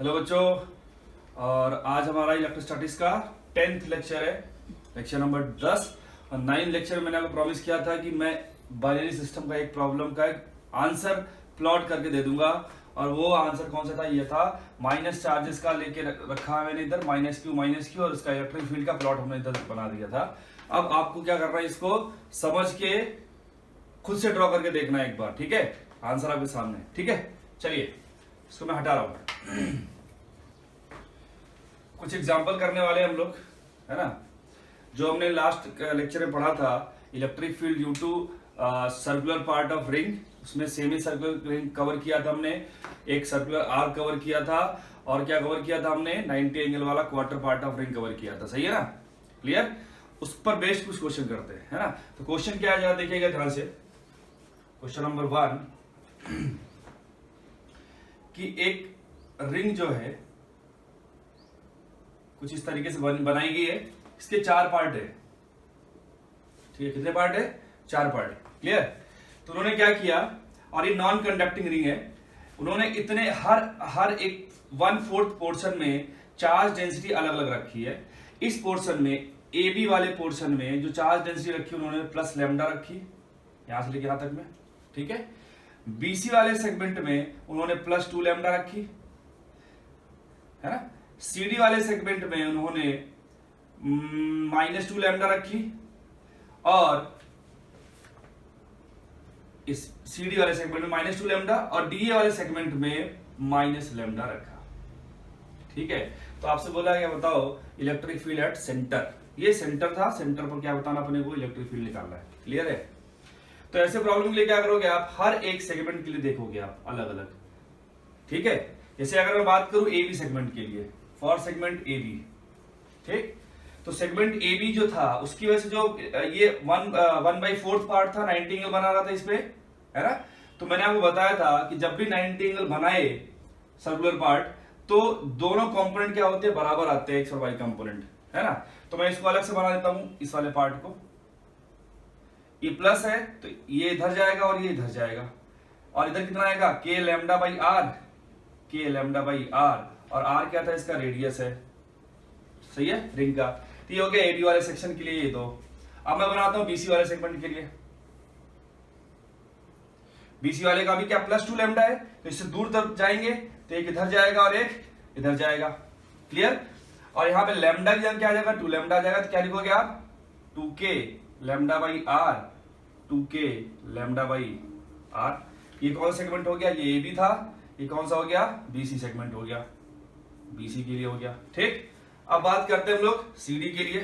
Hello बच्चों, और आज हमारा इलेक्ट्रोस्टैटिक्स का 10th लेक्चर है, लेक्चर नंबर 10। और 9 लेक्चर में मैंने आपको प्रॉमिस किया था कि मैं बाइनरी सिस्टम का एक प्रॉब्लम का एक आंसर प्लॉट करके दे दूंगा। और वो आंसर कौन सा था? ये था माइनस चार्जेस का लेके रखा है मैंने इधर, माइनस क्यू, और इसका इलेक्ट्रिक फील्ड का प्लॉट हमने इधर बना दिया था। अब आपको क्या करना है, इसको समझ के खुद से ड्रॉ करके देखना है एक बार, ठीक है? आंसर आपके सामने, ठीक है? चलिए इसको मैं हटा रहा हूं। कुछ एग्जाम्पल करने वाले हम लोग, है ना, जो हमने लास्ट लेक्चर में पढ़ा था। Electric field due to circular part of ring, उसमें सेमी सर्कुलर रिंग कवर किया था हमने, एक सर्कुलर आर्क कवर किया था, और क्या कवर किया था हमने? 90 एंगल वाला quarter part of ring cover किया था। सही है ना? क्लियर? उस पर बेस्ड कुछ क्वेश्चन करते हैं, है ना? तो क्वेश्चन क्या है जरा देखिएगा ध्यान से। क्वेश्चन नंबर 1 कि एक रिंग जो है कुछ इस तरीके से बनाई गई है। इसके 4 पार्ट है, ठीक है? कितने पार्ट है? 4 पार्ट है। क्लियर? तो उन्होंने क्या किया, और ये नॉन कंडक्टिंग रिंग है, उन्होंने इतने हर एक 1/4 पोर्शन में चार्ज डेंसिटी अलग अलग रखी है। इस पोर्शन में, ए बी वाले पोर्शन में जो चार्ज डेंसिटी रखी उन्होंने प्लस लैम्डा रखी, यहां से लेके यहां तक में, ठीक है? बीसी वाले सेगमेंट में उन्होंने +2 लैम्डा रखी, है ना? सीडी वाले सेगमेंट में उन्होंने -2 लैम्डा रखी, और इस सीडी वाले सेगमेंट में -2 लैम्डा, और डीए वाले सेगमेंट में -, लैम्डा रखा। ठीक है? तो आपसे बोला क्या, बताओ इलेक्ट्रिक फील्ड एट सेंटर। ये सेंटर था, सेंटर पर क्या बताना अपने को? इलेक्ट्रिक फील्ड निकालना है। क्लियर है? तो ऐसे प्रॉब्लम के लिए क्या करोगे आप? हर एक सेगमेंट के लिए देखोगे आप अलग अलग, ठीक है? जैसे अगर मैं बात करूं ए बी सेगमेंट के लिए, फॉर सेगमेंट ए बी, ठीक? तो सेगमेंट ए बी जो था उसकी वजह से जो ये 1/4 पार्ट था, 90 एंगल बना रहा था इस पे, है ना? तो मैंने आपको बताया था कि जब भी 90 एंगल बनाए सर्कुलर पार्ट, तो दोनों कंपोनेंट क्या होते हैं? बराबर आते हैं, एक्स और वाई कंपोनेंट, है ना? तो मैं इसको अलग से बना देता हूं, इस वाले पार्ट को। ये प्लस है तो ये इधर जाएगा और ये इधर जाएगा, और इधर कितना आएगा? के लैम्डा बाई आर, के लैम्डा बाई आर, और आर क्या था? इसका रेडियस है। सही है? रिंग का। तो ये हो गया एबी वाले सेक्शन के लिए ये दो। अब मैं बनाता हूं बीसी वाले सेगमेंट के लिए। बीसी वाले का भी क्या +2 लैम्डा है, तो इससे दूर तक जाएंगे तो एक इधर जाएगा और एक इधर जाएगा। क्लियर? और यहां पे लैम्डा की जगह क्या आ जाएगा? 2 लैम्डा आ जाएगा। तो क्या लिखोगे आप? 2k lambda by r, 2k lambda by r. ये कौन सा सेगमेंट हो गया? ये ए बी था। ये कौन सा हो गया? बीसी सेगमेंट हो गया, बीसी के लिए हो गया। ठीक? अब बात करते हैं हम लोग सीडी के लिए।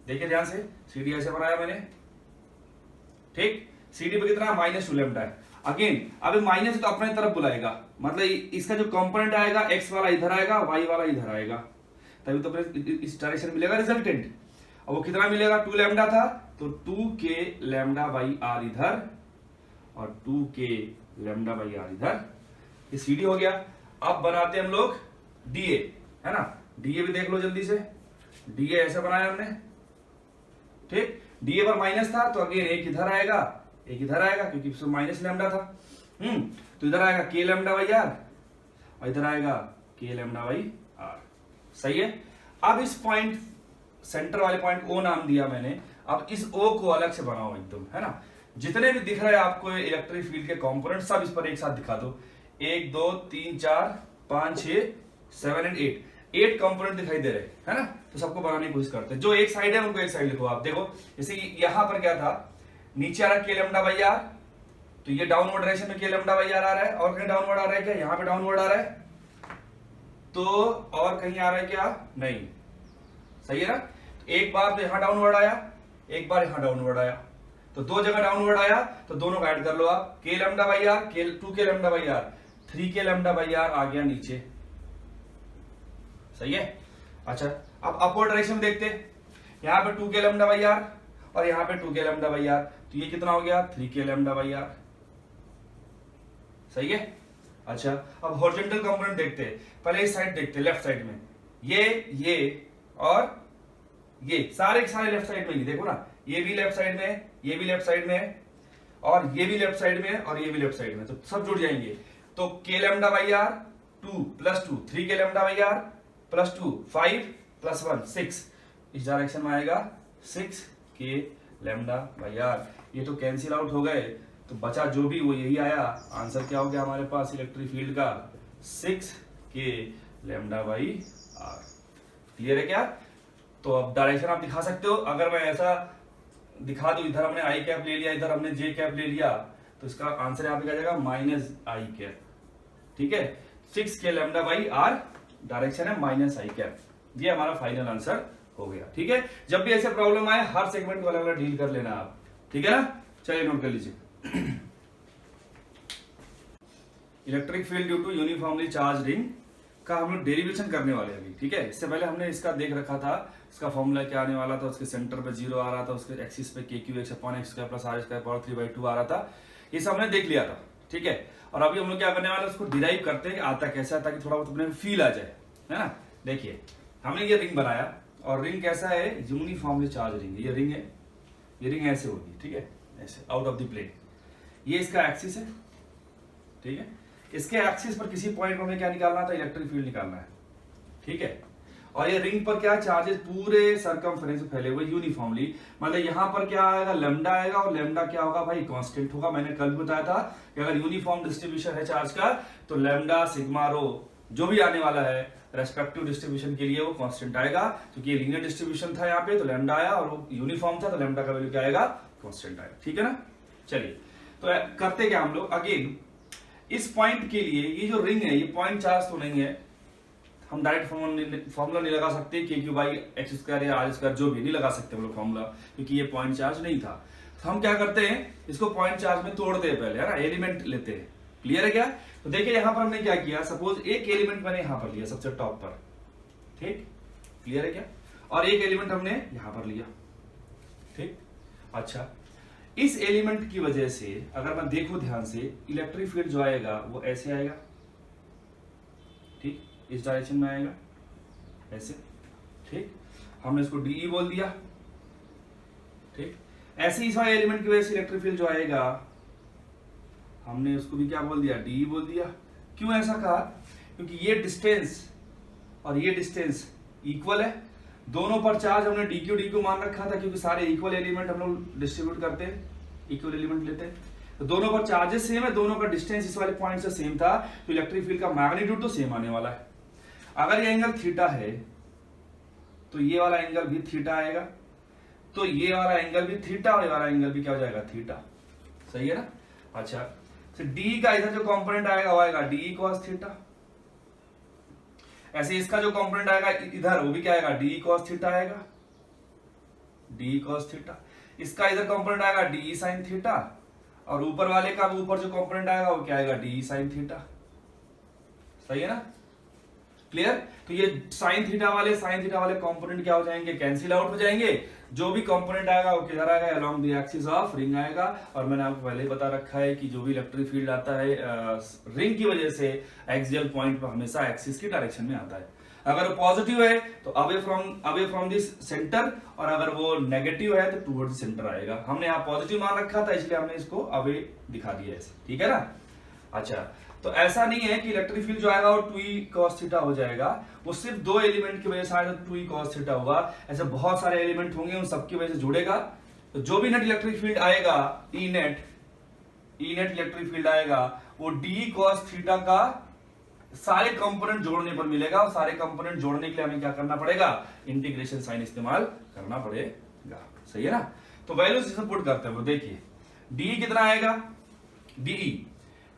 देखिए ध्यान से, सीडी ऐसे बनाया मैंने, ठीक? सीडी पे कितना? -2 लैम्डा है। अगेन अब माइनस तो अपने तरफ बुलाएगा, मतलब इसका जो कंपोनेंट आएगा, एक्स वाला इधर आएगा, वाई वाला इधर आएगा, तभी तो इस डायरेक्शन मिलेगा रिजल्टेंट। और वो कितना मिलेगा? 2 लैम्डा था, तो 2k लैम्डा बाई आर इधर, और 2k लैम्डा बाई आर इधर। ये सीडी हो गया। अब बनाते हैं हम लोग डीए, है ना? डीए भी देख लो जल्दी से। डीए ऐसे बनाया हमने, ठीक? डीए पर माइनस था, तो अगेन एक इधर आएगा, एक इधर आएगा, क्योंकि माइनस लैम्डा था। तो इधर आएगा के लैम्डा बाई आर, और इधर आएगा के लैम्डा बाई आर। सही है? अब इस पॉइंट, सेंटर वाले पॉइंट ओ नाम दिया मैंने। अब इस ओ को अलग से बनाओ एकदम, है ना? जितने भी दिख रहे हैं आपको इलेक्ट्रिक फील्ड के कंपोनेंट, सब इस पर एक साथ दिखा दो। 1 2 3 4 5 6 7 एंड 8 कंपोनेंट दिखाई दे रहे हैं, है ना? तो सबको बनाने की कोशिश करते हैं। जो एक साइड है उनको एक साइड लिखो आप। देखो जैसे यहां पर क्या था, नीचे आ रहा है के लैम्डा बाई आर, तो ये डाउनवर्ड डायरेक्शन में के लैम्डा बाई आर आ रहा है। और कहीं डाउनवर्ड आ रहा है क्या? यहां पे डाउनवर्ड आ रहा है, तो और कहीं आ रहा है क्या? नहीं। सही है ना? तो एक बार तो यहां डाउनवर्ड आया, एक बार यहां डाउनवर्ड आया, तो 2 जगह डाउनवर्ड आया, तो दोनों का ऐड कर लो आप। K lambda by r, 2k lambda by r, 3k lambda by r आ गया नीचे। सही है? अच्छा, अब अपवर्ड डायरेक्शन में देखते हैं। यहां पे 2k लैम्डा बाई आर, और यहां पे 2k लैम्डा बाई आर, तो ये कितना हो गया? 3k lambda by are. सही है? अच्छा, अब हॉरिजॉन्टल कंपोनेंट देखते हैं। पहले इस साइड देखते हैं, लेफ्ट साइड में ये और ये सारे के सारे लेफ्ट साइड में ही। देखो ना, ये भी लेफ्ट साइड में है, ये भी लेफ्ट साइड में है, और ये भी लेफ्ट साइड में है, और ये भी लेफ्ट साइड में, तो सब जुड़ जाएंगे। तो k lambda by are 2 plus 2 3 k lambda by r plus 2 5 plus 1 6, इस डायरेक्शन में आएगा 6 के लेमडा बाई आर। ये तो कैंसिल आउट हो गए, तो बचा जो भी वो यही आया। आंसर क्या हो गया हमारे पास इलेक्ट्रिक फील्ड का 6 के लेमडा बाई आर। क्लियर है क्या? तो अब डायरेक्शन आप दिखा सकते हो। अगर मैं ऐसा दिखा दूं, इधर हमने आई कैप ले लिया, इधर हमने जे कैप ले लिया, तो इसका आंसर यहाँ पे क्या जाएगा माइनस आई कैप। ठीक है, 6 के लेमडा बाई आर, डायरेक्शन है माइनस आई कैप। ये हमारा फाइनल आंसर हो गया। ठीक है, जब भी ऐसे प्रॉब्लम आए हर सेगमेंट को अलग अलग डील कर लेना आप। ठीक है ना, चलिए नोट कर लीजिए। Electric field due to uniformly charge ring का हम लोग डेरिवेशन करने वाले हैं अभी। ठीक है, इससे पहले हमने इसका देख रखा था, इसका फॉर्मूला क्या आने वाला था, उसके सेंटर पे 0 आ रहा था, उसके एक्सिस पे KQ(x/x² + r² / 3/2 आ रहा था। ये सब हमने देख लिया था। ठीक है, और अभी हम लोग क्या करने वाले हैं, उसको डिराइव करते हैं आता कैसा है, ताकि थोड़ा बहुत अपने फील आ जाए, है ना। देखिए हमने ये रिंग बनाया, और रिंग कैसा है, यूनिफॉर्मली चार्ज रिंग। ये रिंग है, ये रिंग ऐसे होगी, ठीक है, ऐसे आउट ऑफ द प्लेन। ये इसका एक्सिस है, ठीक है, इसके एक्सिस पर किसी पॉइंट पर हमें क्या निकालना था, इलेक्ट्रिक फील्ड निकालना है। ठीक है, और ये रिंग पर क्या चार्जेस पूरे सरकमफेरेंस में फैले हुए यूनिफॉर्मली, मतलब यहां पर क्या आएगा, लैम्डा आएगा, और लैम्डा क्या होगा भाई, कांस्टेंट होगा। मैंने कल बताया था कि अगर यूनिफॉर्म डिस्ट्रीब्यूशन है चार्ज का, तो लैम्डा सिग्मा रो जो भी आने वाला है रेस्पेक्टिव डिस्ट्रीब्यूशन के लिए वो कांस्टेंट आएगा, क्योंकि ये लीनियर डिस्ट्रीब्यूशन था यहाँ पे, तो लैम्डा आया, और वो यूनिफॉर्म था तो लैम्डा का वैल्यू क्या आएगा, कांस्टेंट आएगा। ठीक है ना, चलिए तो करते क्या हम लोग, अगेन इस पॉइंट के लिए ये जो रिंग है ये पॉइंट चार्ज तो नहीं है, हम डायरेक्ट फॉर्मूला नहीं लगा सकते KQ/x² या r² जो भी नहीं लगा सकते हम लोग फॉर्मूला, क्योंकि ये पॉइंट चार्ज नहीं था। तो हम क्या करते हैं, इसको पॉइंट चार्ज में तोड़ते हैं पहले, है ना, एलिमेंट लेते हैं। क्लियर है क्या? तो देखिए यहां पर हमने क्या किया, सपोज एक एलिमेंट मैंने यहां पर लिया सबसे टॉप पर, ठीक, क्लियर है क्या, और एक एलिमेंट हमने यहां पर लिया, ठीक। अच्छा, इस एलिमेंट की वजह से अगर मैं देखूं ध्यान से, इलेक्ट्रिक फील्ड जो आएगा वो ऐसे आएगा, ठीक, इस डायरेक्शन में आएगा ऐसे, ठीक, हमने इसको DE बोल दिया, ठीक। ऐसे ही इस वाले एलिमेंट की वजह से इलेक्ट्रिक फील्ड जो आएगा हमने उसको भी क्या बोल दिया, DE बोल दिया। क्यों ऐसा कहा, क्योंकि ये डिस्टेंस और ये डिस्टेंस इक्वल है, दोनों पर चार्ज हमने DQ मान रखा था, क्योंकि सारे इक्वल एलिमेंट हम लोग डिस्ट्रीब्यूट करते हैं, इक्वल एलिमेंट लेते हैं, तो दोनों पर चार्जेस सेम है, दोनों का डिस्टेंस इस वाले पॉइंट से सेम था, तो इलेक्ट्रिक फील्ड का मैग्नीट्यूड तो सेम आने वाला है। अगर ये एंगल थीटा है तो ये वाला एंगल भी थीटा आएगा, तो ये वाला एंगल भी थीटा और ये वाला एंगल भी क्या हो जाएगा, थीटा। सही है ना। अच्छा, तो D का इधर जो कंपोनेंट आएगा वो आएगा DE cos थीटा, ऐसे इसका जो कंपोनेंट आएगा इधर वो भी क्या आएगा, DE cos थीटा आएगा, DE cos थीटा। इसका इधर कंपोनेंट आएगा DE sin थीटा, और ऊपर वाले का ऊपर जो कंपोनेंट आएगा वो क्या आएगा, DE sin थीटा। सही है ना, क्लियर। तो ये sin थीटा वाले कंपोनेंट क्या हो जाएंगे, कैंसिल आउट हो जाएंगे। जो भी कंपोनेंट आएगा वो किधर आएगा, along the axis of ring आएगा। और मैंने आपको पहले ही बता रखा है कि जो भी इलेक्ट्रिक फील्ड आता है रिंग की वजह से एक्सियल पॉइंट पर हमेशा एक्सिस की डायरेक्शन में आता है। अगर वो पॉजिटिव है तो अवे फ्रॉम दिस सेंटर, और अगर वो नेगेटिव है तो टुवर्ड सेंटर आएगा। हमने यहाँ पॉजिटिव मान रखा था इसलिए हमने इसको अवे दिखा दिया ऐसे, ठीक है ना। अच्छा, तो ऐसा नहीं है कि इलेक्ट्रिक फील्ड जो आएगा वो 2E cos थीटा हो जाएगा, वो सिर्फ दो एलिमेंट की वजह से आएगा 2E cos थीटा होगा। ऐसे बहुत सारे एलिमेंट होंगे, उन सबकी वजह से जुड़ेगा, तो जो भी नेट इलेक्ट्रिक फील्ड आएगा, ई नेट इलेक्ट्रिक फील्ड आएगा, वो DE cos थीटा का सारे कंपोनेंट जोड़ने पर मिलेगा। और सारे कंपोनेंट जोड़ने के लिए हमें क्या करना पड़ेगा, इंटीग्रेशन साइन इस्तेमाल करना पड़ेगा। सही है ना। तो वैल्यूज इसमें पुट करते हैं, देखिए DE कितना आएगा, DE,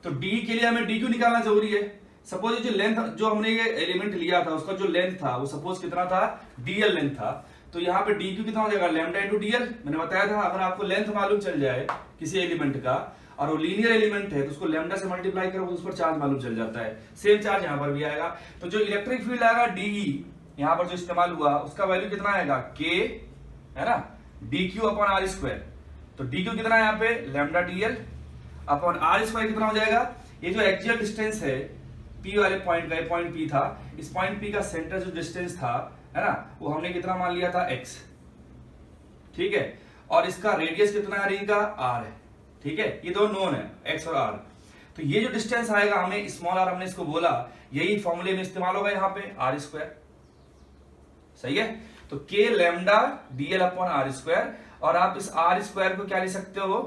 तो D के लिए हमें DQ निकालना जरूरी है। सपोज जो लेंथ जो हमने ये एलिमेंट लिया था उसका जो लेंथ था वो सपोज कितना था, DL लेंथ था, तो यहाँ पे DQ कितना हो जाएगा, लैम्डा इंटू DL। मैंने बताया था अगर आपको लेंथ मालूम चल जाए किसी एलिमेंट का और वो लीनियर एलिमेंट है तो उसको लैम्डा से मल्टीप्लाई करो तो उस पर चार्ज मालूम चल जाता है। सेम चार्ज यहाँ पर भी आएगा। तो जो इलेक्ट्रिक फील्ड आएगा DE यहाँ पर जो इस्तेमाल हुआ उसका वैल्यू कितना आएगा, K है ना, DQ/r²। तो DQ कितना है यहाँ पे, लैम्डा DL अपॉन r² कितना हो जाएगा। ये जो एक्सियल डिस्टेंस है P वाले पॉइंट का, ये पॉइंट P था, इस पॉइंट P का सेंटर जो डिस्टेंस था है ना, वो हमने कितना मान लिया था, x, ठीक है। और इसका रेडियस कितना है रिंग का, r है, ठीक है। ये दो नोन है, x और r। तो ये जो डिस्टेंस आएगा हमें स्मॉल आर हमने इसको बोला, यही फॉर्मूले में इस्तेमाल होगा यहाँ पे आर स्क्वायर। सही है, तो k lambda dl upon r square, और आप इस आर स्क्वायर को क्या लिख सकते हो,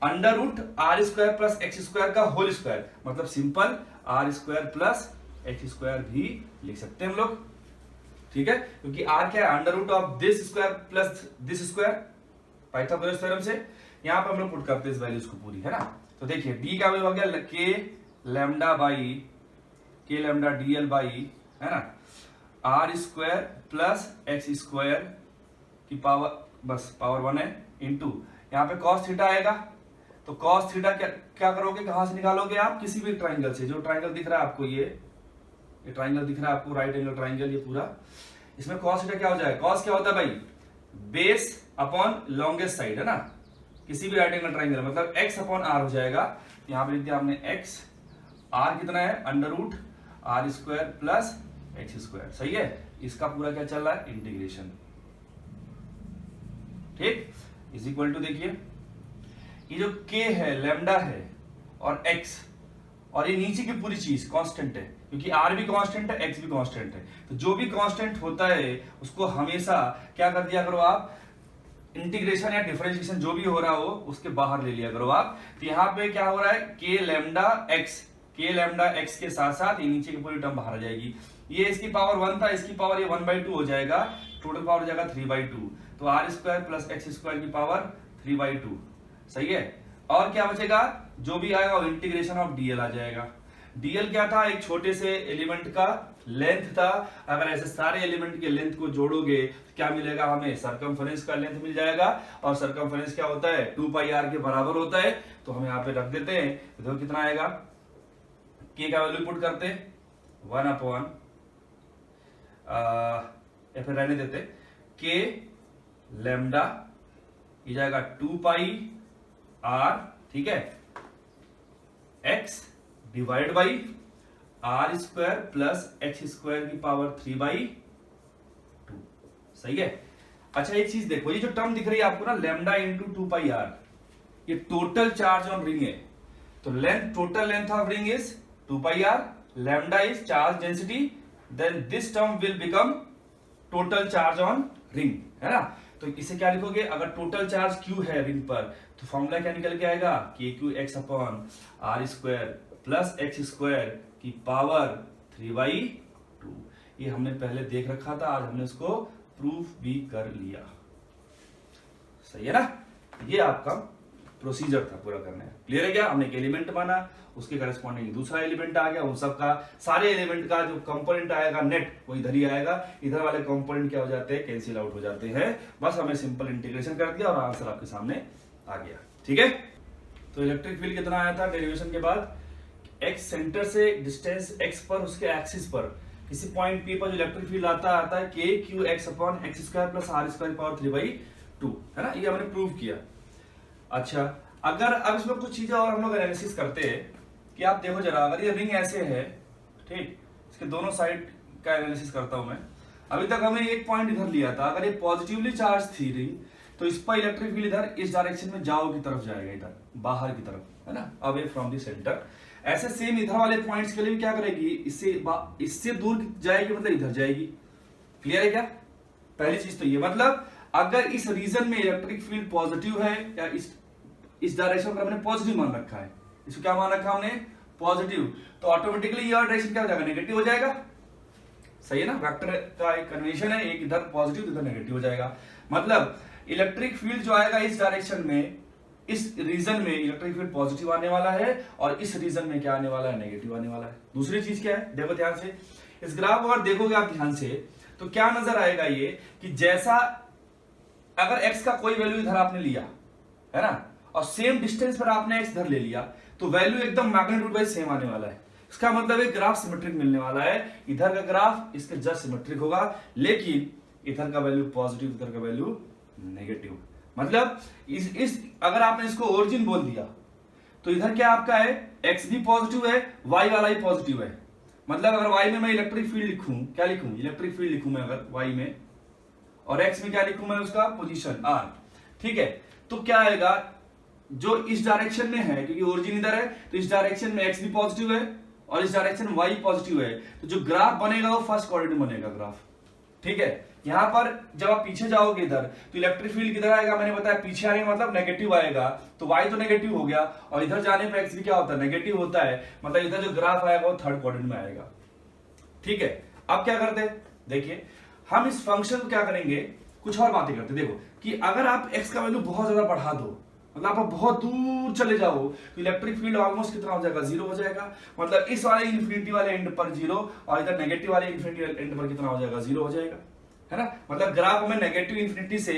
under root r square plus x square का होल स्क्वायर, मतलब simple r square plus x square भी लिख सकते हैं हम लोग। ठीक है, क्योंकि आर क्या है, under root of this square plus this square, Pythagoras theorem से। यहां पर हम लोग पुट करते हैं इस वैल्यूज को पूरी, है ना। तो देखिए डी का वैल्यू हो गया k lambda by k lambda dl by, है ना, r square plus x square की पावर, बस पावर 1 है, इंटू यहाँ पे कॉस थीटा आएगा। तो कॉस थीटा क्या करोगे, कहां से निकालोगे आप, किसी भी ट्राइंगल से। जो ट्राइंगल दिख रहा है आपको, ये ट्राइंगल दिख रहा है आपको, राइट एंगल ट्राइंगल, ये पूरा, इसमें कॉस थीटा क्या हो जाएगा, कॉस क्या होता है भाई, बेस अपॉन लॉन्गेस्ट साइड, है ना, किसी भी राइट एंगल ट्राइंगल, मतलब एक्स अपॉन आर हो जाएगा। यहां पर लिख दिया हमने एक्स, आर कितना है, under root r square plus x square. सही है, इसका पूरा क्या चल रहा है, इंटीग्रेशन। ठीक, इज इक्वल टू, देखिए ये जो k है, लैम्डा है, और x, और ये नीचे की पूरी चीज कांस्टेंट है, क्योंकि r भी कांस्टेंट है, x भी कांस्टेंट है। तो जो भी कांस्टेंट होता है उसको हमेशा क्या कर दिया करो आप, इंटीग्रेशन या डिफरेंशिएशन जो भी हो रहा हो उसके बाहर ले लिया करो आप। तो यहाँ पे क्या हो रहा है, k लैम्डा x के साथ साथ ये नीचे की पूरी टर्म बाहर आ जाएगी। ये इसकी पावर 1 था, इसकी पावर ये 1/2 हो जाएगा, टोटल पावर हो जाएगा 3/2। तो r square plus x square की पावर 3/2। सही है, और क्या बचेगा, जो भी आएगा वो इंटीग्रेशन ऑफ डीएल आ जाएगा। डीएल क्या था, एक छोटे से एलिमेंट का लेंथ था। अगर ऐसे सारे एलिमेंट के लेंथ को जोड़ोगे तो क्या मिलेगा हमें, सरकमफेरेंस का लेंथ मिल जाएगा, और सरकमफेरेंस क्या होता है, 2πr के बराबर होता है। तो हम यहाँ पे रख देते हैं, देखो कितना आएगा, k का वैल्यू पुट करते 1 अपॉन, या फिर रहने देते, के लैम्डा ये जाएगा 2πr, ठीक है, x divide by r square plus x square की पावर 3/2। सही है। अच्छा एक चीज देखो, ये जो टर्म दिख रही है आपको ना, लैम्डा इंटू 2πr, ये टोटल चार्ज ऑन रिंग है। तो length, total length of ring is 2πr, lambda is charge density, then this term will become total charge on ring, है ना। तो इसे क्या लिखोगे, अगर टोटल चार्ज q है रिंग पर, तो फॉर्मूला क्या निकल के आएगा, kqx upon r square plus x square की पावर 3/2। ये हमने पहले देख रखा था, आज हमने इसको प्रूफ भी कर लिया। सही है ना, ये आपका प्रोसीजर था पूरा करने का। क्लियर है क्या, हमने एक एलिमेंट माना, उसके करस्पॉन्डिंग दूसरा एलिमेंट आ गया, उन सब का सारे एलिमेंट का जो कंपोनेंट आएगा नेट वो इधर ही आएगा, इधर वाले कंपोनेंट क्या हो जाते हैं, कैंसिल आउट हो जाते हैं। बस हमें सिंपल इंटीग्रेशन कर दिया और आंसर आपके सामने आ गया। ठीक है, तो इलेक्ट्रिक फील्ड कितना आया था डेरिवेशन के बाद, x सेंटर से डिस्टेंस x पर, उसके एक्सिस पर किसी पॉइंट P पर जो इलेक्ट्रिक फील्ड आता है kqx upon x square plus r square power 3/2, है ना, ये हमने प्रूव किया। अच्छा, अगर अब इसमें कुछ चीजें और हम लोग एनालिसिस करते हैं कि आप देखो जरा, अगर ये रिंग ऐसे है, ठीक, इसके दोनों साइड का एनालिसिस करता हूं मैं। अभी तक हमने एक पॉइंट इधर लिया था, अगर ये पॉजिटिवली चार्ज थी रिंग, तो इस पर इलेक्ट्रिक फील्ड इधर इस डायरेक्शन में जाओ की तरफ जाएगा, इधर बाहर की तरफ, है ना, अवे फ्रॉम द सेंटर। ऐसे सेम इधर वाले पॉइंट्स के लिए भी क्या करेगी, इससे दूर जाएगी, मतलब इधर जाएगी। क्लियर है क्या, पहली चीज तो ये, मतलब अगर इस रीजन में इलेक्ट्रिक फील्ड पॉजिटिव है, या इस डायरेक्शन पर हमने पॉजिटिव मान रखा है, इसको क्या मान रखा हमने, पॉजिटिव, तो ऑटोमेटिकली ये डायरेक्शन क्या हो जाएगा, नेगेटिव हो जाएगा। सही है ना, वेक्टर का एक कन्वेंशन है, एक इधर पॉजिटिव इधर नेगेटिव हो जाएगा। मतलब इलेक्ट्रिक फील्ड जो आएगा इस डायरेक्शन में, इस रीजन में इलेक्ट्रिक फील्ड पॉजिटिव आने वाला है, और इस रीजन में क्या आने वाला है, नेगेटिव आने वाला है। दूसरी चीज क्या है, देखो ध्यान से इस ग्राफ को अगर देखोगे आप ध्यान से, तो क्या नजर आएगा ये कि जैसा अगर x का कोई वैल्यू इधर आपने लिया, है ना, और सेम डिस्टेंस पर आपने x इधर ले लिया, तो वैल्यू एकदम मैग्नीट्यूड वाइज सेम आने वाला है। इसका मतलब एक ग्राफ सिमेट्रिक मिलने वाला है, इधर का ग्राफ इसके जस्ट सिमेट्रिक होगा, लेकिन इधर का वैल्यू पॉजिटिव, इधर का वैल्यू नेगेटिव। मतलब इस अगर आपने इसको ओरिजिन बोल दिया, तो इधर क्या आपका है, x भी पॉजिटिव है, y वाला ही पॉजिटिव है। मतलब अगर y में मैं इलेक्ट्रिक फील्ड लिखूं, क्या लिखूं, इलेक्ट्रिक फील्ड लिखूं मैं अगर y में, और x में क्या लिखूं मैं, उसका पोजीशन r। ठीक है, तो क्या आएगा, जो इस डायरेक्शन में है, क्योंकि ओरिजिन इधर है तो इस डायरेक्शन में एक्स भी पॉजिटिव है और इस डायरेक्शन वाई पॉजिटिव है, तो जो ग्राफ बनेगा वो फर्स्ट क्वाड्रेंट में बनेगा ग्राफ। ठीक है, यहां पर जब आप पीछे जाओगे इधर तो इलेक्ट्रिक फील्ड किधर आएगा, मैंने बताया पीछे आने का मतलब नेगेटिव आएगा, तो y तो नेगेटिव हो गया और इधर जाने पे x भी क्या होता है, नेगेटिव होता है, मतलब इधर जो ग्राफ आएगा वो थर्ड क्वाड्रेंट में आएगा। ठीक है, अब क्या करते हैं, देखिए हम इस फंक्शन को क्या करेंगे, कुछ और बातें करते हैं। देखो कि अगर आप x का वैल्यू बहुत ज्यादा बढ़ा दो, मतलब आप बहुत दूर चले जाओ, तो इलेक्ट्रिक फील्ड ऑलमोस्ट कितना हो जाएगा, जीरो हो जाएगा। मतलब इस वाले इन्फिनिटी वाले एंड पर जीरो और इधर नेगेटिव वाले इन्फिनिटी एंड पर कितना हो जाएगा, जीरो हो जाएगा, है ना। मतलब ग्राफ में नेगेटिव इन्फिनिटी से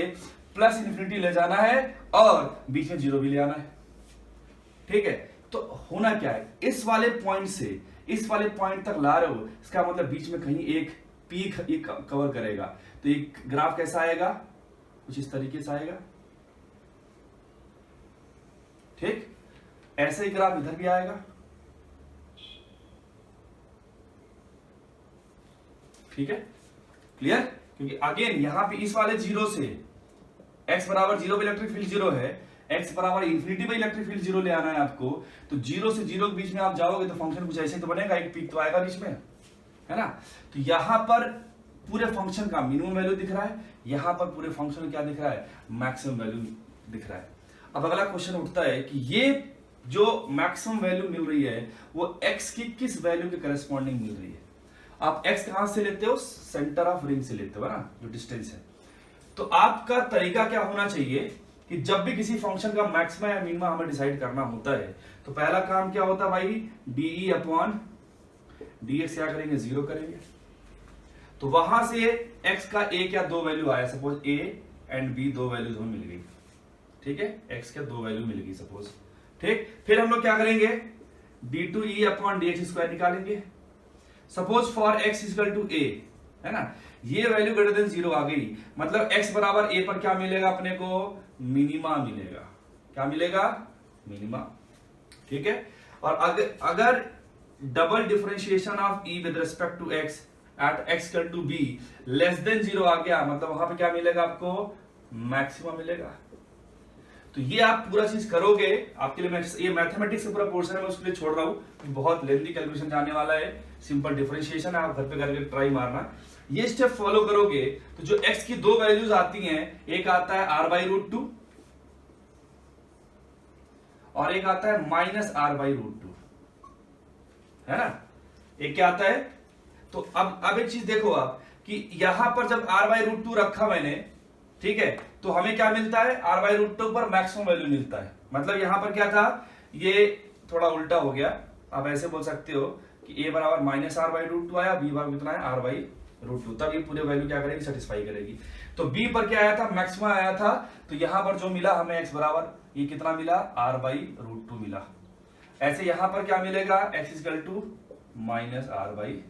प्लस इन्फिनिटी ले जाना है और बीच में जीरो भी ले आना है। ठीक है, तो होना क्या है, इस वाले पॉइंट से इस वाले पॉइंट तक ला रहे हो, इसका मतलब बीच में कहीं एक पीक एक कवर करेगा, तो एक ग्राफ कैसा आएगा, कुछ इस तरीके से आएगा। ठीक, ऐसे ही ग्राफ इधर भी आएगा। ठीक है, क्लियर, क्योंकि अगेन यहां पे इस वाले जीरो से x बराबर जीरो पे इलेक्ट्रिक फील्ड जीरो है, x बराबर इंफिनिटी पे इलेक्ट्रिक फील्ड जीरो ले आना है आपको, तो जीरो से जीरो के बीच में आप जाओगे तो फंक्शन कुछ ऐसे तो बनेगा, एक पीक तो आएगा बीच में, है ना। तो यहां पर पूरे फंक्शन का मिनिमम वैल्यू दिख रहा है, यहां पर पूरे फंक्शन में क्या दिख रहा है, मैक्सिमम वैल्यू दिख रहा है। अब अगला क्वेश्चन उठता है कि ये जो मैक्सिमम वैल्यू मिल रही है वो x की किस वैल्यू के करस्पॉन्डिंग मिल रही है। आप x कहां से लेते हो, सेंटर ऑफ रिंग से लेते हो ना, जो डिस्टेंस है। तो आपका तरीका क्या होना चाहिए कि जब भी किसी फंक्शन का मैक्सिमा या मिनिमा हमें डिसाइड करना होता है तो पहला काम क्या होता है भाई, डीई अपॉन डीएक्स क्या करेंगे, जीरो करेंगे। तो वहां से x का एक या दो वैल्यू आया, सपोज a एंड b दो वैल्यूज हमें मिल गई। ठीक है, x के दो वैल्यू मिल गई सपोज। ठीक, फिर हम लोग क्या करेंगे, d2e अपॉन dx स्क्वायर निकालेंगे। Suppose for x equal to a, है ना, ये वैल्यू ग्रेटर देन जीरो आ गई, मतलब x बराबर a पर क्या मिलेगा अपने को, मिनिमा मिलेगा। क्या मिलेगा, मिनिमा। ठीक है, और अगर double differentiation of e with respect to x at x equal to b less than zero आ गया, मतलब वहां पे क्या मिलेगा आपको, मैक्सिमम मिलेगा। तो ये आप पूरा चीज करोगे, आपके लिए मैं ये मैथमेटिक्स का पूरा पोर्शन है, मैं उसके लिए छोड़ रहा हूं, बहुत लेंथी कैलकुलेशन जाने वाला है, सिंपल डिफरेंशिएशन है, आप घर पे करके ट्राई मारना। ये स्टेप फॉलो करोगे तो जो x की दो वैल्यूज आती हैं, एक आता है r/√2 और एक आता है -r/√2, है ना। एक क्या आता है, तो अब एक चीज देखो आप कि यहां पर जब r/√2 रखा मैंने, ठीक है, तो हमें क्या मिलता है, r/√2 पर मैक्सिमम वैल्यू मिलता है। मतलब यहां पर क्या था, ये थोड़ा उल्टा हो गया, आप ऐसे बोल सकते हो कि a बराबर -r/√2 आया, b बराबर कितना है, r/√2, तब ये पूरे वैल्यू क्या करेगी, सेटिस्फाई करेगी। तो b पर क्या आया था, मैक्सिमम आया था, तो यहां पर जो मिला हमें x बराबर ये कितना मिला, r/√2 मिला। ऐसे यहां पर क्या मिलेगा, x इक्वल टू -r/√2।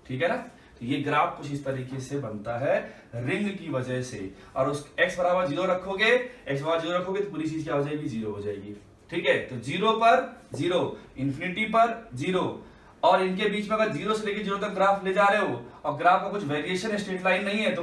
ठीक है ना। तो ये ग्राफ कुछ इस तरीके से बनता है रिंग की वजह से, और उस x बराबर जीरो रखोगे, x बराबर जीरो रखोगे तो पूरी चीज क्या हो जाएगी, जीरो हो जाएगी। ठीक है, तो जीरो पर जीरो, इंफिनिटी पर जीरो, और इनके बीच में अगर जीरो से लेकर जीरो तक ग्राफ ले जा रहे हो और ग्राफ का कुछ वेरिएशन स्ट्रेट लाइन नहीं है, तो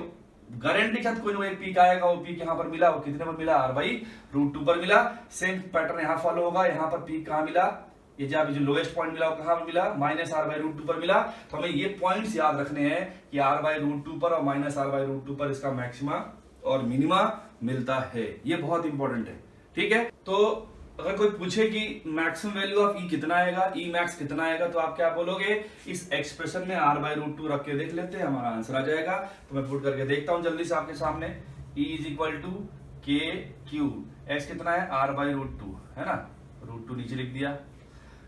गारंटी के साथ कोई ना एक पीक आएगा, वो पीक यहाँ पर मिला, वो कितने पर मिला, r/√2 पर मिला। सेम पैटर्न यहाँ फॉलो होगा, यहाँ पर पीक कहाँ मिला, ये जो लोएस्ट पॉइंट मिला वो कहां पर मिला, -r/√2 पर मिला। तो हमें ये पॉइंट्स याद रखने हैं कि r/√2 पर और -r/√2 पर इसका मैक्सिमा और मिनिमा मिलता है, ये बहुत इंपॉर्टेंट है। ठीक है, तो अगर कोई पूछे कि मैक्सिमम वैल्यू ऑफ e कितना आएगा, e मैक्स कितना आएगा, तो आप क्या बोलोगे, इस एक्सप्रेशन में r/√2 रख के देख लेते हैं, हमारा आंसर आ जाएगा। तो मैं पुट करके देखता हूं जल्दी से आपके सामने, e = kq, x कितना है, r/√2, है ना, √2 नीचे लिख दिया।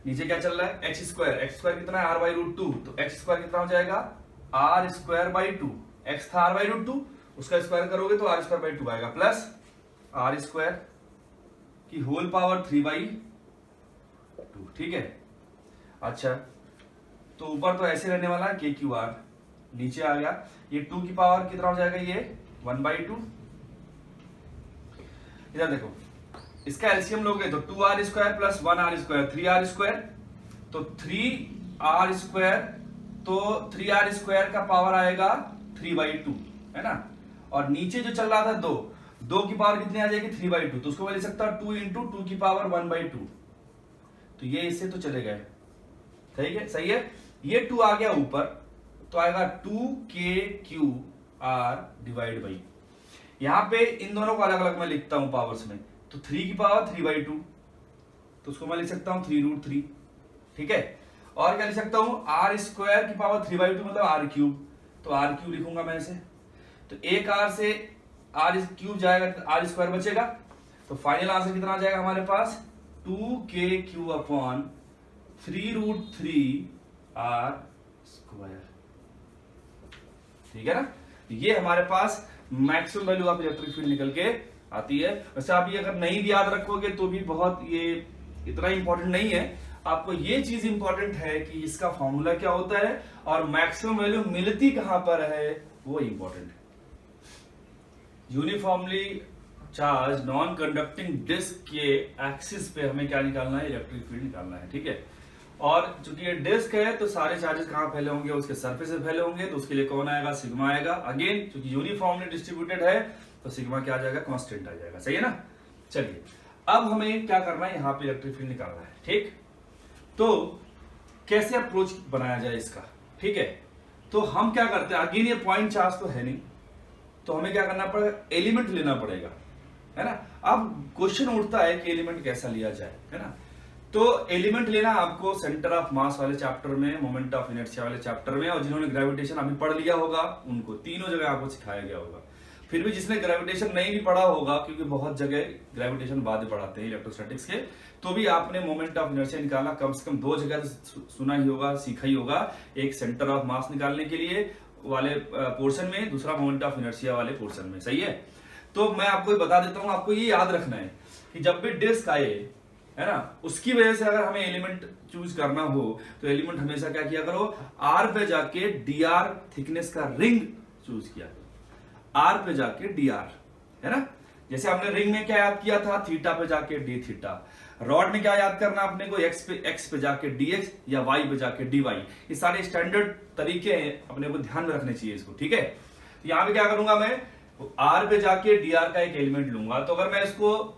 नीचे क्या चल रहा है, x स्क्वायर कितना है, r/√2, तो x स्क्वायर कितना हो जाएगा, r²/2, x था r/√2, उसका स्क्वायर करोगे तो r²/2 आएगा, प्लस r² की होल पावर 3/2। ठीक है, अच्छा, तो ऊपर तो ऐसे रहने वाला है kqr, नीचे आ गया ये 2 की पावर कितना हो जाएगा, ये 1/2। इधर देखो, इसका एलसीएम लोगे तो 2r² प्लस 1r², 3r², तो 3r², तो 3r² का पावर आएगा 3/2, है ना। और नीचे जो चल रहा था 2, 2 की पावर कितनी आ जाएगी 3/2, तो उसको मैं लिख सकता हूं 2 इंटू 2 की पावर 1/2, तो ये इससे तो चले गए, ठीक है सही है। ये 2 आ गया ऊपर तो आएगा 2k⁻r डिवाइड बाई, यहां पे इन दोनों को अलग अलग मैं लिखता हूं पावर्स में, तो 3 की पावर 3/2, तो उसको मैं लिख सकता हूं 3√3, ठीक है। और क्या लिख सकता हूं r² की पावर 3/2 मतलब r³, तो r³ लिखूंगा मैं ऐसे, तो एक r से r³ जाएगा तो r² बचेगा, तो फाइनल आंसर कितना आ जाएगा हमारे पास 2k³/3√3r², ठीक है ना। ये हमारे पास maximum value of electric field निकल के आती है। वैसे आप ये अगर नहीं भी याद रखोगे तो भी बहुत ये इतना इंपॉर्टेंट नहीं है, आपको ये चीज इंपॉर्टेंट है कि इसका फॉर्मूला क्या होता है और मैक्सिमम वैल्यू मिलती कहां पर है वो इंपॉर्टेंट है। Uniformly charge non conducting disc के एक्सिस पे हमें क्या निकालना है, इलेक्ट्रिक फील्ड निकालना है, ठीक है। और चूंकि ये डिस्क है तो सारे चार्जेस कहां फैले होंगे, उसके सरफेस पे फैले होंगे, तो उसके लिए कौन आएगा, सिग्मा आएगा। अगेन चूंकि यूनिफॉर्मली डिस्ट्रीब्यूटेड है तो सिग्मा क्या आ जाएगा, कांस्टेंट आ जाएगा, सही है ना। चलिए अब हमें क्या करना है, यहां पे इलेक्ट्रिक फील्ड निकालना है, ठीक। तो कैसे अप्रोच बनाया जाए इसका, ठीक है। तो हम क्या करते हैं, अगेन ये पॉइंट चार्ज तो है नहीं, तो हमें क्या करना पड़ेगा, एलिमेंट लेना पड़ेगा, है ना। अब क्वेश्चन उठता है कि एलिमेंट कैसा लिया जाए, है ना। तो एलिमेंट लेना आपको सेंटर ऑफ मास वाले चैप्टर में, मोमेंट ऑफ इनर्शिया वाले चैप्टर में, और जिन्होंने ग्रेविटेशन अभी पढ़ लिया होगा उनको तीनों जगह आपको सिखाया गया होगा। फिर भी जिसने ग्रेविटेशन नहीं भी पढ़ा होगा, क्योंकि बहुत जगह ग्रेविटेशन बाद में पढ़ाते हैं इलेक्ट्रोस्टैटिक्स के, तो भी आपने मोमेंट ऑफ इनर्शिया निकालना कम से कम 2 जगह सुना ही होगा, सीखा ही होगा। एक सेंटर ऑफ मास निकालने के लिए वाले पोर्शन में, दूसरा मोमेंट ऑफ इनर्शिया वाले पोर्शन में, सही है। तो मैं आपको बता देता हूं, आपको ये याद रखना है कि जब भी डिस्क आए, है ना, उसकी वजह से अगर हमें एलिमेंट चूज करना हो तो एलिमेंट हमेशा क्या किया करो, आर पे जाके dr थिकनेस का रिंग चूज किया करो, आर पे जाके dr, है ना। जैसे हमने रिंग में क्या याद किया था, थीटा पे जाके d थीटा, रॉड में क्या याद करना अपने को, x पे जाके dx या y पे जाके dy। ये सारे स्टैंडर्ड तरीके हैं, अपने को ध्यान में रखने चाहिए इसको, ठीक है। तो यहां पे क्या करूंगा मैं, r पे जाके dr का एक एलिमेंट लूंगा, तो अगर मैं इसको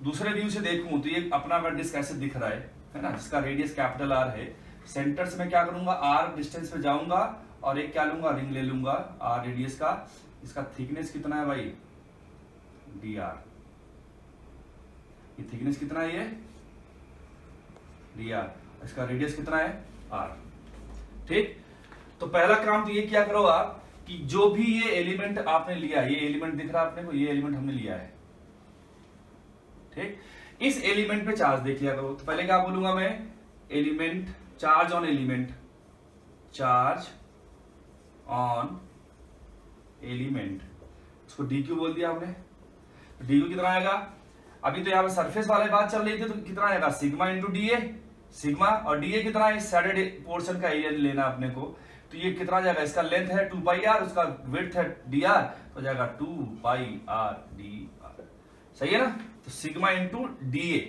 दूसरे व्यू से देखूं तो ये अपना डिस्क ऐसे दिख रहा है ना, जिसका रेडियस कैपिटल R है। सेंटर से मैं क्या करूंगा, R डिस्टेंस पे जाऊंगा और एक क्या लूंगा, रिंग ले लूंगा R रेडियस का। इसका थिकनेस कितना है भाई, dr, ये थिकनेस कितना है, ये dr, इसका रेडियस कितना है R, ठीक। तो पहला काम तो ये क्या करो आप कि जो भी ये एलिमेंट आपने लिया, ये एलिमेंट दिख रहा है अपने को, ये एलिमेंट हमने लिया है, ठीक। इस एलिमेंट पे चार्ज देख लिया करो। तो पहले क्या बोलूंगा मैं, element charge on element, charge on element, उसको dq बोल दिया हमने। तो dq कितना आएगा, अभी तो यहां पे सरफेस वाले बात चल रही थी, तो कितना आएगा सिग्मा इंटू dA, सिग्मा, और dA कितना है, सैडेड पोर्शन का एरिया लेना अपने को। तो ये कितना जाएगा, इसका लेंथ है 2πr, उसका विड्थ है dr, तो जाएगा 2πr dr, सही है ना। तो सिग्मा इंटू dA,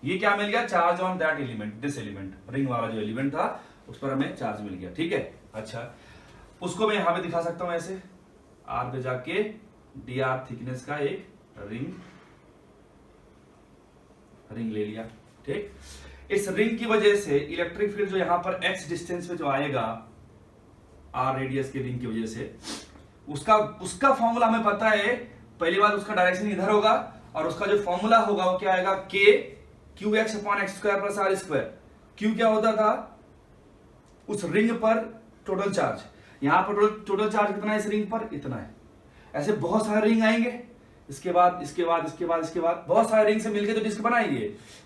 ये क्या मिल गया, charge on that element, this element, ring वाला जो एलिमेंट था उस पर हमें चार्ज मिल गया, ठीक है। अच्छा, उसको मैं यहां पे दिखा सकता हूं ऐसे, R पे जाके dr थिकनेस का एक रिंग ले लिया, ठीक। इस रिंग की वजह से इलेक्ट्रिक फील्ड जो यहां पर x डिस्टेंस पे जो आएगा, R रेडियस के रिंग की वजह से, उसका फॉर्मूला हमें पता है। पहली बात, उसका डायरेक्शन इधर होगा और उसका जो फॉर्मूला होगा वो क्या आएगा, k⁻x² क्यू क्या होता था, उस रिंग पर टोटल चार्ज, यहां पर टोटल चार्ज कितना है इस रिंग पर, इतना है। ऐसे बहुत सारे रिंग आएंगे, इसके बाद बहुत सारे रिंग से मिलकर जो डिस्क बनाएंगे,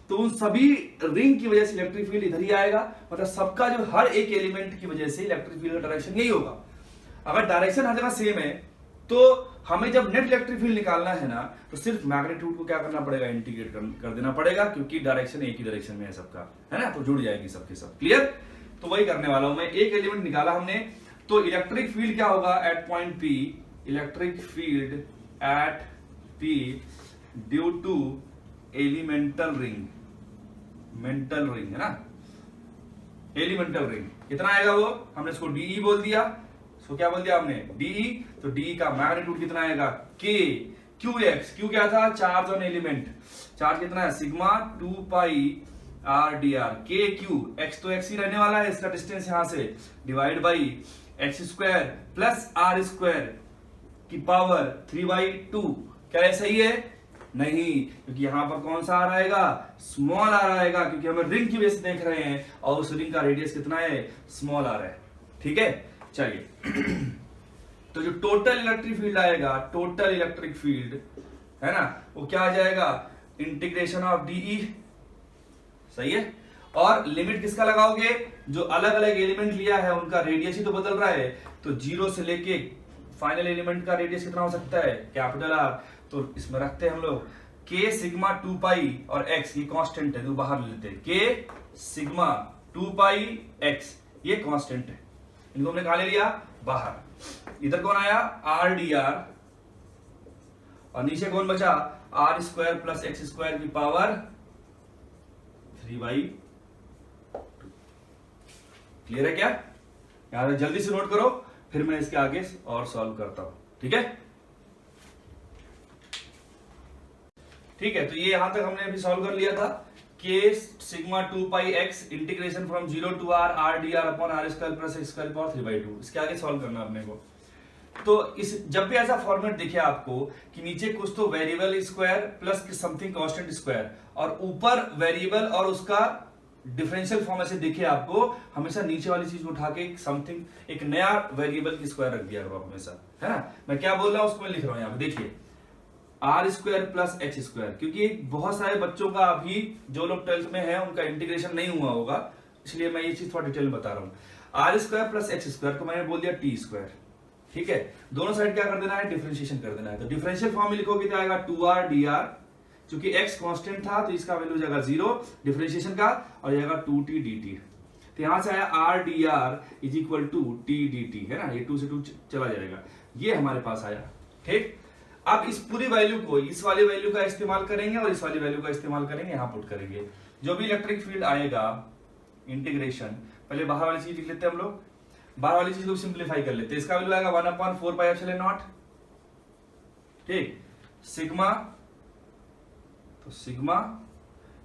तो उन सभी रिंग की वजह से इलेक्ट्रिक फील्ड इधर ही आएगा। मतलब सबका जो हर एक एलिमेंट की वजह से इलेक्ट्रिक फील्ड का डायरेक्शन यही होगा। अगर डायरेक्शन हर जगह सेम है तो हमें जब नेट इलेक्ट्रिक फील्ड निकालना है ना, तो सिर्फ मैग्नीट्यूड को क्या करना पड़ेगा, इंटीग्रेट कर देना पड़ेगा, क्योंकि डायरेक्शन एक ही डायरेक्शन में है सबका, है ना, तो जुड़ जाएगी सबके सब। क्लियर, तो वही करने वाला हूं मैं। एक एलिमेंट निकाला हमने, तो इलेक्ट्रिक फील्ड क्या होगा at point P, electric field at P due to elemental ring, mental ring है ना, एलिमेंटल रिंग कितना आएगा वो, हमने इसको DE बोल दिया, इसको क्या बोल दिया हमने, DE। तो DE का मैग्नीट्यूड कितना आएगा, K क्यू एक्स, क्यू क्या था, चार्ज ऑन एलिमेंट, चार्ज कितना है sigma 2 pi r d r, k q, x तो एक्स ही रहने वाला है, इसका डिस्टेंस यहां से divide by x square plus r square की पावर 3/2। क्या है सही है? नहीं, क्योंकि यहां पर कौन सा आ रहेगा, स्मॉल आ रहेगा, क्योंकि हम रिंग की वजह से देख रहे हैं और उस रिंग का रेडियस कितना है, स्मॉल आ रहा है। ठीक है, चलिए तो जो टोटल इलेक्ट्रिक फील्ड आएगा, टोटल इलेक्ट्रिक फील्ड है ना, वो क्या आ जाएगा, इंटीग्रेशन ऑफ डीई। सही है, और लिमिट किसका लगाओगे, जो अलग अलग एलिमेंट लिया है उनका रेडियस ही तो बदल रहा है, तो जीरो से लेके फाइनल एलिमेंट का रेडियस कितना हो सकता है, कैपिटल आर। तो इसमें रखते हैं हम लोग के सिग्मा 2 पाई और एक्स, ये कांस्टेंट है, तो बाहर लेते हैं, के सिग्मा 2 पाई एक्स, ये कांस्टेंट है, इनको हमने कहा ले लिया बाहर। इधर कौन आया, आर डी आर, और नीचे कौन बचा, r square plus x square की पावर 3/2। क्लियर है क्या? यहां जल्दी से नोट करो, फिर मैं इसके आगे और सॉल्व करता हूं। ठीक है, ठीक है, तो ये यहां तक हमने अभी सॉल्व कर लिया था, k sigma 2 pi x integration from 0 to r d r upon r square plus x square power 3/2। इसके आगे सॉल्व करना अपने को। तो इस जब भी ऐसा फॉर्मेट दिखे आपको कि नीचे कुछ तो variable square plus something constant square और ऊपर वेरिएबल और उसका डिफरेंशियल फॉर्म ऐसे दिखे आपको, हमेशा नीचे वाली चीज उठा के समथिंग एक नया वेरिएबल की स्क्वायर रख दिया करो हमेशा, है ना। मैं क्या बोल रहा हूं उसको मैं लिख रहा हूं यहां पे, देखिए r square plus h square, क्योंकि बहुत सारे बच्चों का अभी जो लोग 12th में है उनका इंटीग्रेशन नहीं हुआ होगा, इसलिए मैं ये चीज थोड़ा डिटेल में बता रहा हूं। R square plus h square को मैंने बोल दिया टी स्क्वायर। ठीक है, दोनों साइड क्या कर देना है, डिफरेंशिएशन कर देना है। तो डिफरेंशियल फॉर्म में लिखोगे तो आएगा 2r dr, क्योंकि x कांस्टेंट था तो इसका वैल्यू जाएगा 0 डिफरेंशिएशन का, और जाएगा 2t dt। तो यहां से आया r dr is equal to t dt, है ना, ये 2 से 2 चला जाएगा, ये हमारे पास आया। ठीक, अब इस पूरी वैल्यू को इस वाली वैल्यू का इस्तेमाल करेंगे और इस वाली वैल्यू का इस्तेमाल करेंगे, यहां पुट करेंगे। जो भी इलेक्ट्रिक फील्ड आएगा इंटीग्रेशन, पहले बाहर वाली चीज लिख लेते हैं हम लोग, बाहर वाली चीज को सिंप्लीफाई कर लेते हैं। इसका वैल्यू आएगा 1/4 पाई एप्सिलॉन नॉट। ठीक, सिग्मा, तो sigma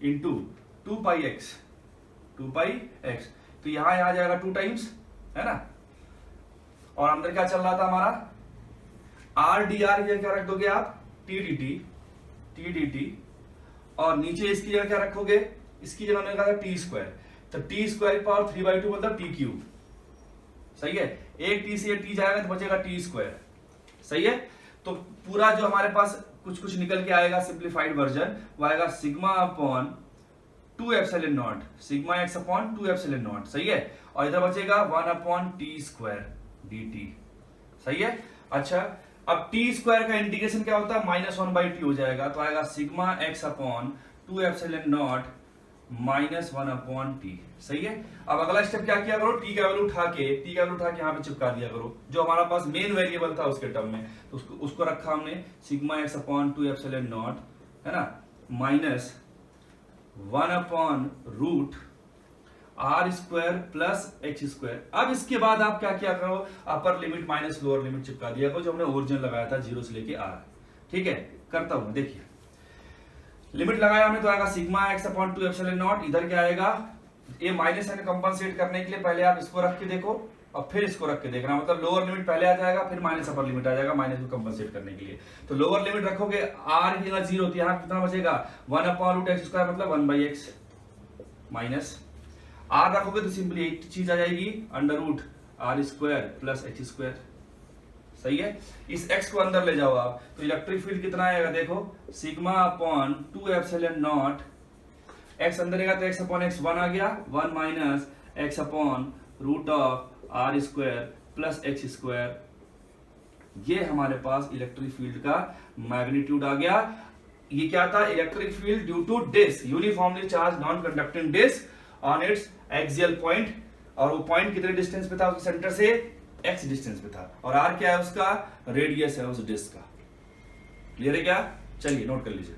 into 2 pi x, 2 pi x, तो यहां जाएगा 2 टाइम्स, है ना। और अंदर क्या चल रहा था हमारा, आर डी आर की जगह क्या रख दोगे आप, टी डी टी, और नीचे इसकी जगह क्या रखोगे, इसकी जगह हमने कहा था टी स्क्वायर, तो टी स्क्वायर की पावर 3/2 मतलब टी क्यूब। सही है, एक टी से टी जाएगा तो बचेगा टी स्क्वायर। सही है, तो पूरा जो हमारे पास कुछ कुछ निकल के आएगा सिंप्लीफाइड वर्जन, वो आएगा sigma upon 2 epsilon not, sigma x upon 2 epsilon not. सही है, और इधर बचेगा 1/t स्क्वायर dt। सही है, अच्छा अब t स्क्वायर का इंटीग्रेशन क्या होता है, -1/t हो जाएगा, तो आएगा sigma x upon 2 epsilon not -1/t। सही है, अब अगला स्टेप क्या किया करो, t का वैल्यू उठा के यहां पे चिपका दिया करो, जो हमारा पास मेन वेरिएबल था उसके टर्म में, तो उसको रखा हमने sigma x upon 2 epsilon naught, है ना, -root r square plus h square. अब इसके बाद आप क्या किया करो, upper limit minus lower limit चिपका दिया करो, जो हमने ओरिजिन लगाया था 0 से लेके आर। ठीक है, करता हूं, देखिए लिमिट लगाया हमने तो आएगा sigma x upon 2 epsilon not, इधर क्या आएगा, ये माइनस है कंपनसेट करने के लिए पहले आप इसको रख के देखो और फिर इसको रख के देखना, मतलब लोअर लिमिट पहले आ जाएगा फिर माइनस अपर लिमिट आ जाएगा, माइनस को कंपनसेट करने के लिए। तो लोअर लिमिट रखोगे आर की जगह 0, तो यहां कितना बचेगा 1/√x स्क्वायर मतलब 1/x, माइनस आर रखोगे तो सिंपली एक चीज आ जाएगी √r square plus h square. सही है, इस x को अंदर ले जाओ आप, तो इलेक्ट्रिक फील्ड कितना आएगा, देखो sigma upon 2 epsilon not, x अंदर आएगा तो x अपॉन x 1 आ गया, 1 minus x upon √r square plus h square. ये हमारे पास इलेक्ट्रिक फील्ड का मैग्नीट्यूड आ गया। ये क्या था, electric field due to disc, uniformly charge non conducting disc on its axial point, और वो पॉइंट कितने डिस्टेंस पे था उसके सेंटर से, x डिस्टेंस पे था, और r क्या है उसका रेडियस है उस डिस्क का। क्लियर है क्या, चलिए नोट कर लीजिए।